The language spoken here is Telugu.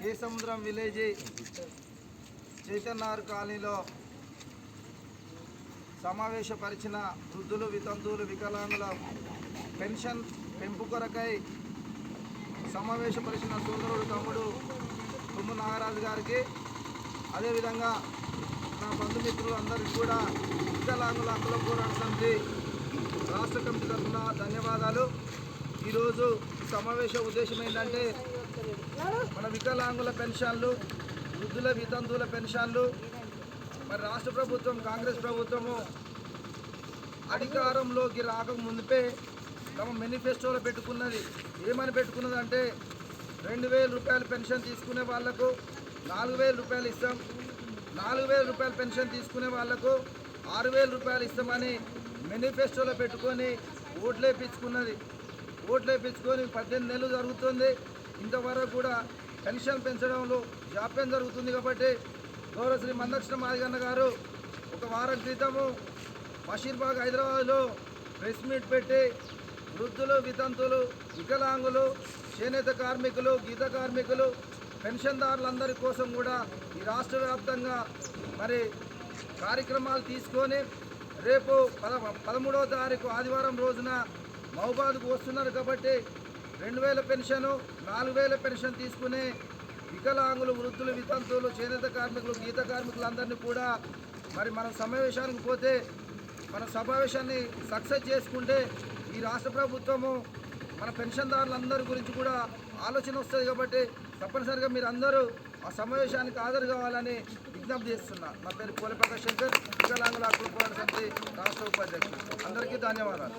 కేసముద్రం విలేజ్ చైతన్యనగర్ కాలనీలో సమావేశపరిచిన వృద్ధులు, వితంతువులు, వికలాంగుల పెన్షన్ పెంపు కొరకై సమావేశపరిచిన సోదరుడు తమ్ముడు తుమ్ము నాగరాజు గారికి, అదేవిధంగా నా బంధుమిత్రులు అందరికీ కూడా వికలాంగుల హక్కుల పోరాట సమితి రాష్ట్ర కమిటీ తరఫున ధన్యవాదాలు. ఈరోజు సమావేశ ఉద్దేశం ఏంటంటే మన వికలాంగుల పెన్షన్లు, వృద్ధుల వితంతువుల పెన్షన్లు మరి రాష్ట్ర ప్రభుత్వం, కాంగ్రెస్ ప్రభుత్వము అధికారంలోకి రాకముందే తమ మేనిఫెస్టోలో పెట్టుకున్నది. ఏమని పెట్టుకున్నది అంటే 2000 రూపాయలు పెన్షన్ తీసుకునే వాళ్లకు 4000 రూపాయలు ఇస్తాం, 4000 రూపాయలు పెన్షన్ తీసుకునే వాళ్లకు 6000 రూపాయలు ఇస్తామని మేనిఫెస్టోలో పెట్టుకొని ఓట్లేపించుకున్నది. ఓట్లేపించుకొని 18 నెలలు జరుగుతుంది. ఇంతవరకు కూడా పెన్షన్ పెంచడంలో జాప్యం జరుగుతుంది. కాబట్టి గౌరవ శ్రీ మందకృష్ణ మాదిగన్న గారు ఒక వారం క్రితము బషీర్బాగ్ హైదరాబాద్లో ప్రెస్ మీట్ పెట్టి వృద్ధులు, వితంతులు, వికలాంగులు, చేనేత కార్మికులు, గీత కార్మికులు, పెన్షన్దారులందరి కోసం కూడా ఈ రాష్ట్ర వ్యాప్తంగా మరి కార్యక్రమాలు తీసుకొని రేపు 13వ తారీఖు ఆదివారం రోజున మహబూబాద్కు వస్తున్నారు. కాబట్టి 2000 పెన్షను, 4000 పెన్షన్ తీసుకునే వికలాంగులు, వృద్ధులు, వితంతువులు, చేనేత కార్మికులు, గీత కార్మికులందరినీ కూడా మరి మనం సమావేశానికి పోతే మన సమావేశాన్ని సక్సెస్ చేసుకుంటే ఈ రాష్ట్ర ప్రభుత్వము మన పెన్షన్దారులందరి గురించి కూడా ఆలోచన వస్తుంది. కాబట్టి తప్పనిసరిగా మీరు అందరూ ఆ సమావేశానికి హాజరు కావాలని విజ్ఞప్తి చేస్తున్నా. నా పేరు కోలపక్క శంకర్, వికలాంగుల హక్కుల పోరాట సమితి రాష్ట్ర ఉపాధ్యక్షుడు. అందరికీ ధన్యవాదాలు.